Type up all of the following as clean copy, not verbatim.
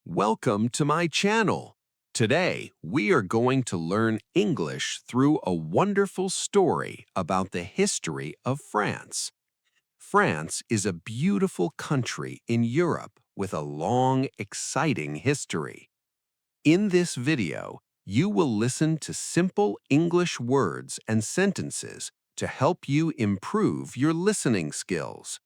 Welcome to my channel. Today, we are going to learn English through a wonderful story about the history of France. France is a beautiful country in Europe with a long, exciting history. In this video, you will listen to simple English words and sentences to help you improve your listening skills.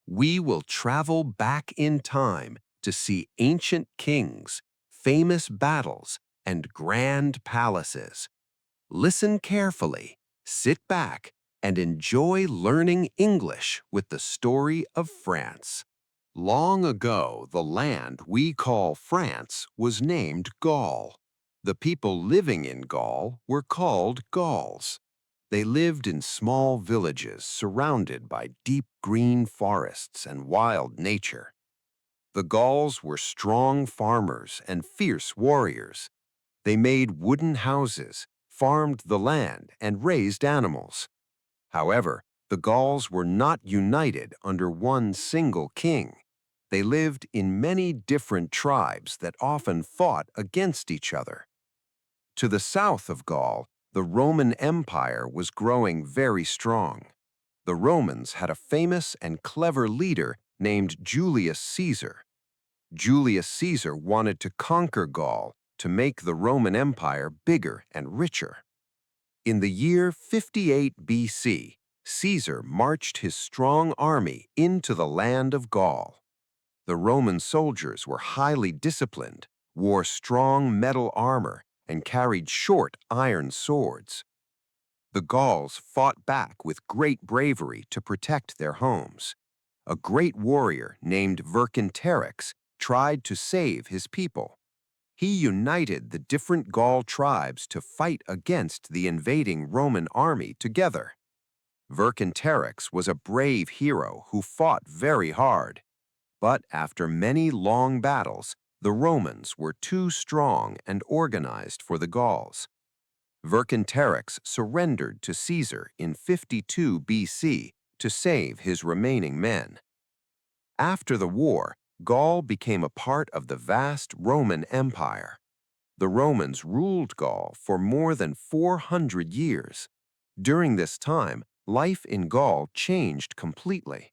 We will travel back in time to see ancient kings, famous battles, and grand palaces. Listen carefully, sit back, and enjoy learning English with the story of France. Long ago, the land we call France was named Gaul. The people living in Gaul were called Gauls. They lived in small villages surrounded by deep green forests and wild nature. The Gauls were strong farmers and fierce warriors. They made wooden houses, farmed the land, and raised animals. However, the Gauls were not united under one single king. They lived in many different tribes that often fought against each other. To the south of Gaul, the Roman Empire was growing very strong. The Romans had a famous and clever leader named Julius Caesar. Julius Caesar wanted to conquer Gaul to make the Roman Empire bigger and richer. In the year 58 BC, Caesar marched his strong army into the land of Gaul. The Roman soldiers were highly disciplined, wore strong metal armor, and carried short iron swords. The Gauls fought back with great bravery to protect their homes. A great warrior named Vercingetorix tried to save his people. He united the different Gaul tribes to fight against the invading Roman army together. Vercingetorix was a brave hero who fought very hard. But after many long battles, the Romans were too strong and organized for the Gauls. Vercingetorix surrendered to Caesar in 52 BC to save his remaining men. After the war, Gaul became a part of the vast Roman Empire. The Romans ruled Gaul for more than 400 years. During this time, life in Gaul changed completely.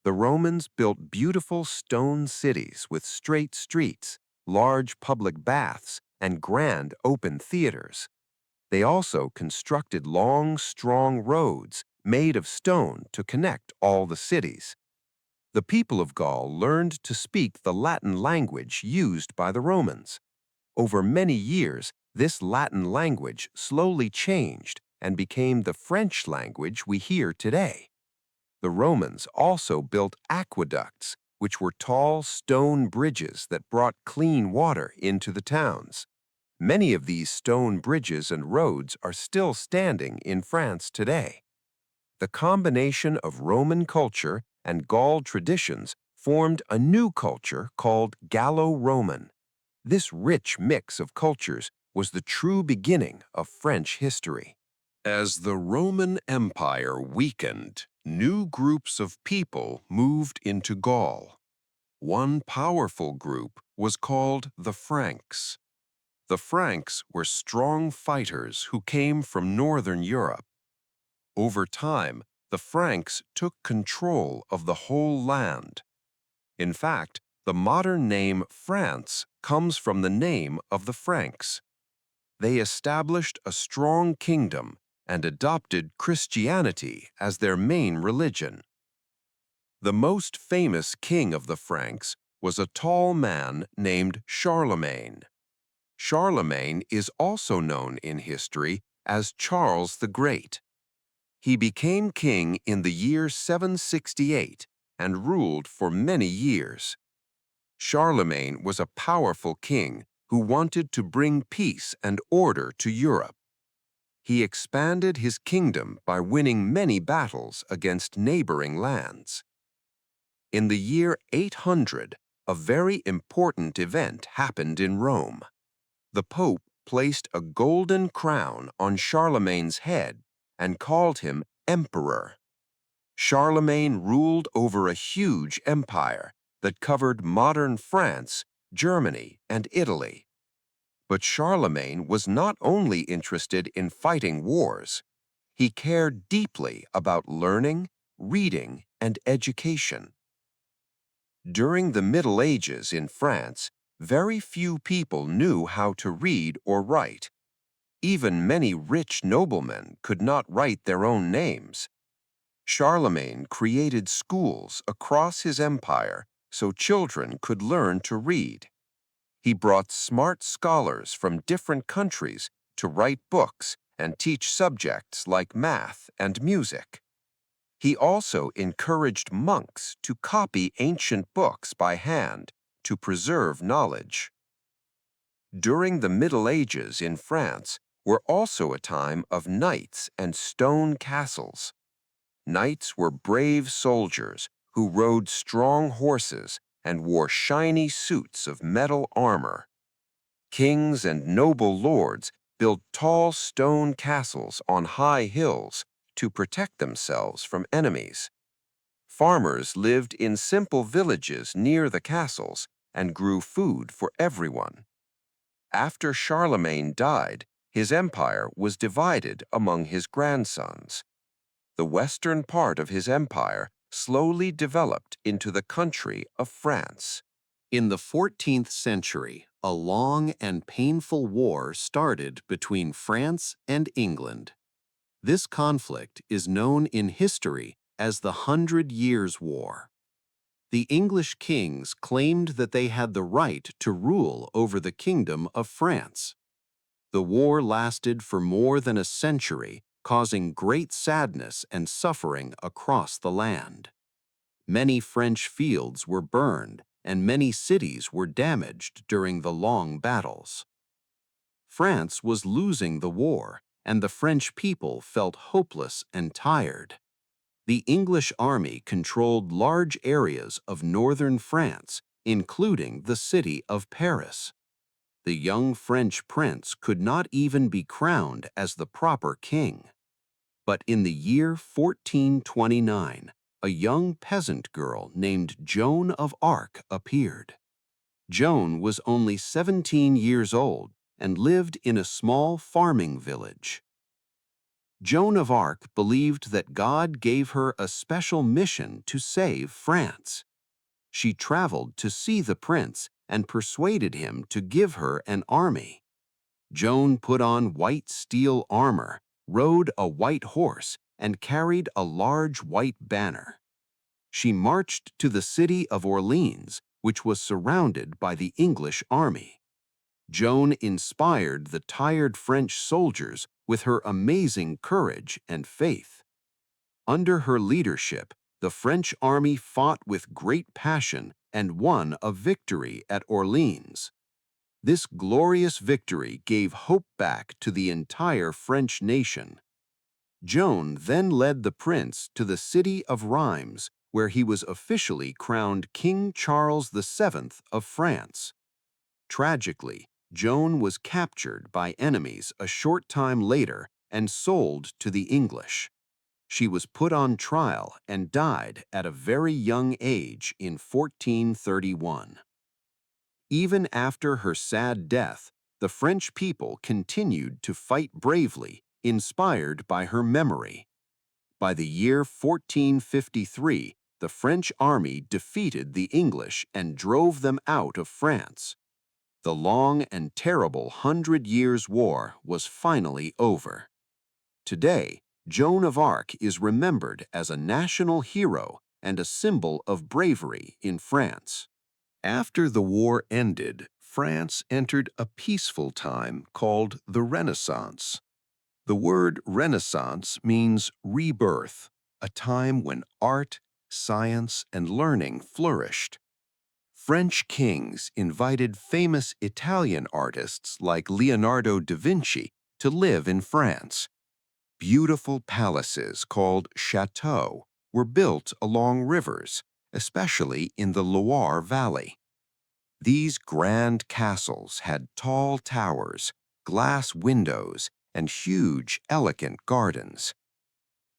The Romans built beautiful stone cities with straight streets, large public baths, and grand open theaters. They also constructed long, strong roads made of stone to connect all the cities. The people of Gaul learned to speak the Latin language used by the Romans. Over many years, this Latin language slowly changed and became the French language we hear today. The Romans also built aqueducts, which were tall stone bridges that brought clean water into the towns. Many of these stone bridges and roads are still standing in France today. The combination of Roman culture and Gaul traditions formed a new culture called Gallo-Roman. This rich mix of cultures was the true beginning of French history. As the Roman Empire weakened, new groups of people moved into Gaul. One powerful group was called the Franks. The Franks were strong fighters who came from northern Europe. Over time, the Franks took control of the whole land. In fact, the modern name France comes from the name of the Franks. They established a strong kingdom and adopted Christianity as their main religion. The most famous king of the Franks was a tall man named Charlemagne. Charlemagne is also known in history as Charles the Great. He became king in the year 768 and ruled for many years. Charlemagne was a powerful king who wanted to bring peace and order to Europe. He expanded his kingdom by winning many battles against neighboring lands. In the year 800, a very important event happened in Rome. The Pope placed a golden crown on Charlemagne's head and called him emperor. Charlemagne ruled over a huge empire that covered modern France Germany, and Italy. But Charlemagne was not only interested in fighting wars. He cared deeply about learning, reading, and education. During the Middle Ages in France, very few people knew how to read or write. Even many rich noblemen could not write their own names. Charlemagne created schools across his empire so children could learn to read. He brought smart scholars from different countries to write books and teach subjects like math and music. He also encouraged monks to copy ancient books by hand to preserve knowledge. During the Middle Ages in France were also a time of knights and stone castles. Knights were brave soldiers who rode strong horses and wore shiny suits of metal armor. Kings and noble lords built tall stone castles on high hills to protect themselves from enemies. Farmers lived in simple villages near the castles and grew food for everyone. After Charlemagne died, his empire was divided among his grandsons. The western part of his empire slowly developed into the country of France. In the 14th century, a long and painful war started between France and England. This conflict is known in history as the Hundred Years' War. The English kings claimed that they had the right to rule over the Kingdom of France. The war lasted for more than a century, causing great sadness and suffering across the land. Many French fields were burned, and many cities were damaged during the long battles. France was losing the war, and the French people felt hopeless and tired. The English army controlled large areas of northern France, including the city of Paris. The young French prince could not even be crowned as the proper king. But in the year 1429, a young peasant girl named Joan of Arc appeared. Joan was only 17 years old and lived in a small farming village. Joan of Arc believed that God gave her a special mission to save France. She traveled to see the prince and persuaded him to give her an army. Joan put on white steel armor, rode a white horse, and carried a large white banner. She marched to the city of Orleans, which was surrounded by the English army. Joan inspired the tired French soldiers with her amazing courage and faith. Under her leadership, the French army fought with great passion and won a victory at Orleans. This glorious victory gave hope back to the entire French nation. Joan then led the prince to the city of Reims, where he was officially crowned King Charles VII of France. Tragically, Joan was captured by enemies a short time later and sold to the English. She was put on trial and died at a very young age in 1431. Even after her sad death, the French people continued to fight bravely, inspired by her memory. By the year 1453, the French army defeated the English and drove them out of France. The long and terrible Hundred Years' War was finally over. Today, Joan of Arc is remembered as a national hero and a symbol of bravery in France. After the war ended, France entered a peaceful time called the Renaissance. The word Renaissance means rebirth, a time when art, science, and learning flourished. French kings invited famous Italian artists like Leonardo da Vinci to live in France. Beautiful palaces called chateaux were built along rivers, especially in the Loire Valley. These grand castles had tall towers, glass windows, and huge, elegant gardens.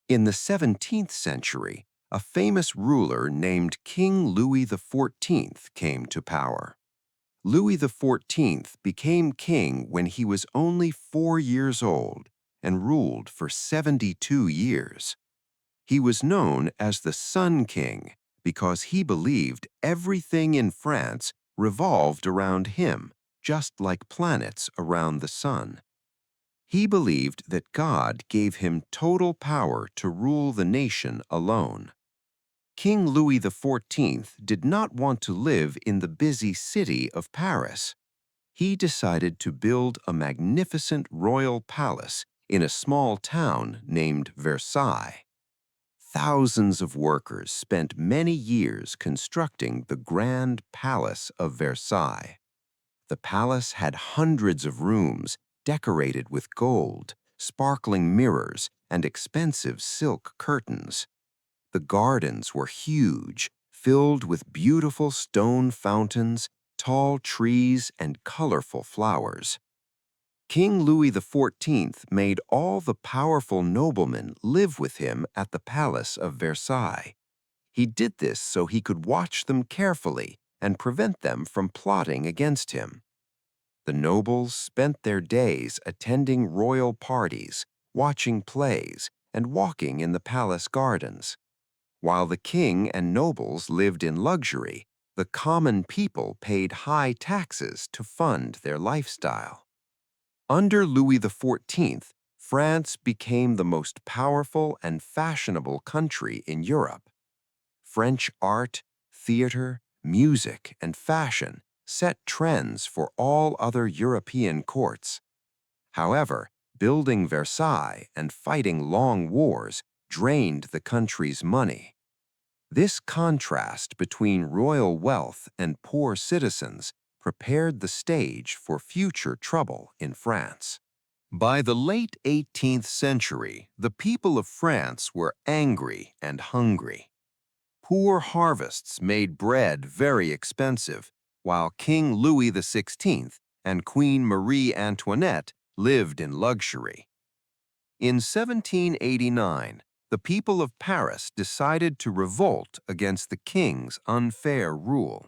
In the 17th century, a famous ruler named King Louis XIV came to power. Louis XIV became king when he was only 4 years old and ruled for 72 years. He was known as the Sun King because he believed everything in France revolved around him, just like planets around the sun. He believed that God gave him total power to rule the nation alone. King Louis XIV did not want to live in the busy city of Paris. He decided to build a magnificent royal palace in a small town named Versailles. Thousands of workers spent many years constructing the Grand Palace of Versailles. The palace had hundreds of rooms decorated with gold, sparkling mirrors, and expensive silk curtains. The gardens were huge, filled with beautiful stone fountains, tall trees, and colorful flowers. King Louis XIV made all the powerful noblemen live with him at the Palace of Versailles. He did this so he could watch them carefully and prevent them from plotting against him. The nobles spent their days attending royal parties, watching plays, and walking in the palace gardens. While the king and nobles lived in luxury, the common people paid high taxes to fund their lifestyle. Under Louis XIV, France became the most powerful and fashionable country in Europe. French art, theater, music, and fashion set trends for all other European courts. However, building Versailles and fighting long wars drained the country's money. This contrast between royal wealth and poor citizens prepared the stage for future trouble in France. By the late 18th century, the people of France were angry and hungry. Poor harvests made bread very expensive, while King Louis XVI and Queen Marie Antoinette lived in luxury. In 1789, the people of Paris decided to revolt against the king's unfair rule.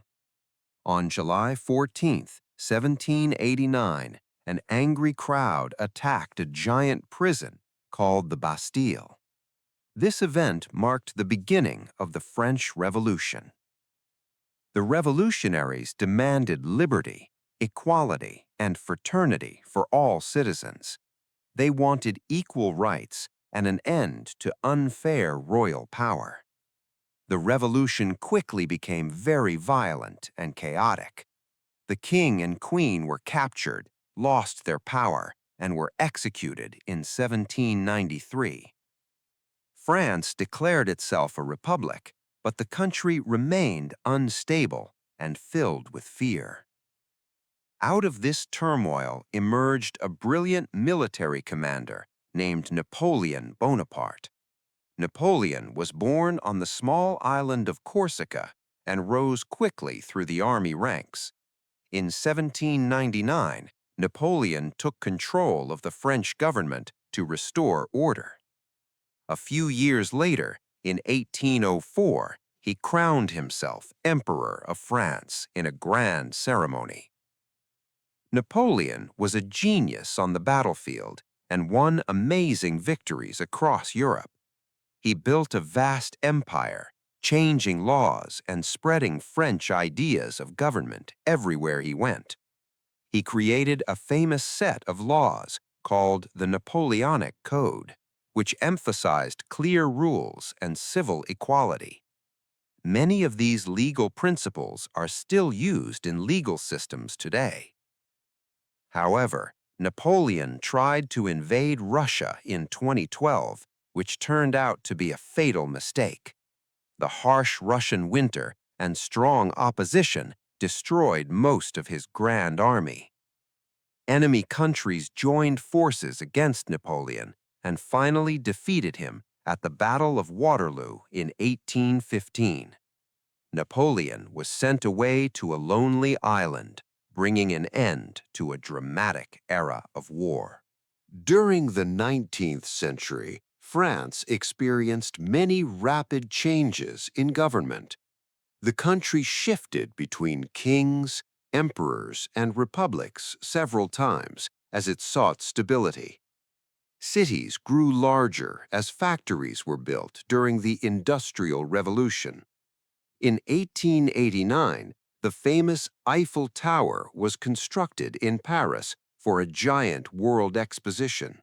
On July 14, 1789, an angry crowd attacked a giant prison called the Bastille. This event marked the beginning of the French Revolution. The revolutionaries demanded liberty, equality, and fraternity for all citizens. They wanted equal rights and an end to unfair royal power. The revolution quickly became very violent and chaotic. The king and queen were captured, lost their power, and were executed in 1793. France declared itself a republic, but the country remained unstable and filled with fear. Out of this turmoil emerged a brilliant military commander named Napoleon Bonaparte. Napoleon was born on the small island of Corsica and rose quickly through the army ranks. In 1799, Napoleon took control of the French government to restore order. A few years later, in 1804, he crowned himself Emperor of France in a grand ceremony. Napoleon was a genius on the battlefield and won amazing victories across Europe. He built a vast empire, changing laws and spreading French ideas of government everywhere he went. He created a famous set of laws called the Napoleonic Code, which emphasized clear rules and civil equality. Many of these legal principles are still used in legal systems today. However, Napoleon tried to invade Russia in 2012, which turned out to be a fatal mistake. The harsh Russian winter and strong opposition destroyed most of his grand army. Enemy countries joined forces against Napoleon and finally defeated him at the Battle of Waterloo in 1815. Napoleon was sent away to a lonely island, bringing an end to a dramatic era of war. During the 19th century, France experienced many rapid changes in government. The country shifted between kings, emperors, and republics several times as it sought stability. Cities grew larger as factories were built during the Industrial Revolution. In 1889, the famous Eiffel Tower was constructed in Paris for a giant world exposition.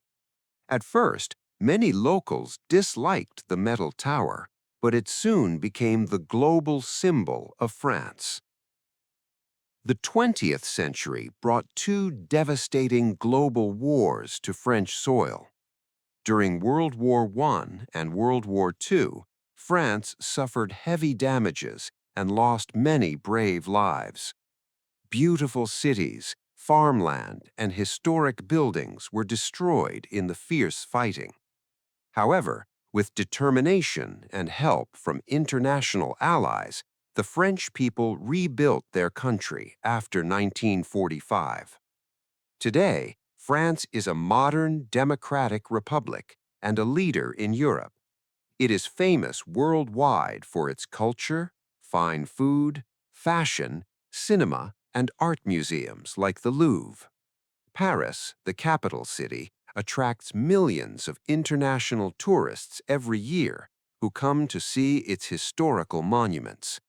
At first, many locals disliked the metal tower, but it soon became the global symbol of France. The 20th century brought two devastating global wars to French soil. During World War I and World War II, France suffered heavy damages and lost many brave lives. Beautiful cities, farmland, and historic buildings were destroyed in the fierce fighting. However, with determination and help from international allies, the French people rebuilt their country after 1945. Today, France is a modern democratic republic and a leader in Europe. It is famous worldwide for its culture, fine food, fashion, cinema, and art museums like the Louvre. Paris, the capital city, attracts millions of international tourists every year who come to see its historical monuments.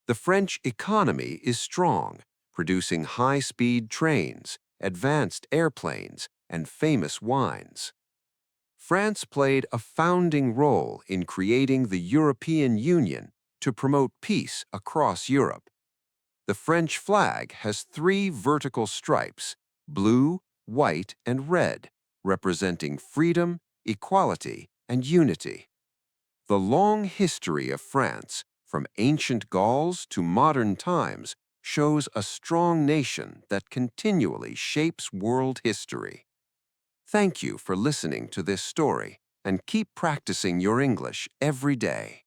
The French economy is strong, producing high-speed trains, advanced airplanes, and famous wines. France played a founding role in creating the European Union to promote peace across Europe. The French flag has three vertical stripes, blue, white, and red, representing freedom, equality, and unity. The long history of France, from ancient Gauls to modern times, shows a strong nation that continually shapes world history. Thank you for listening to this story, and keep practicing your English every day.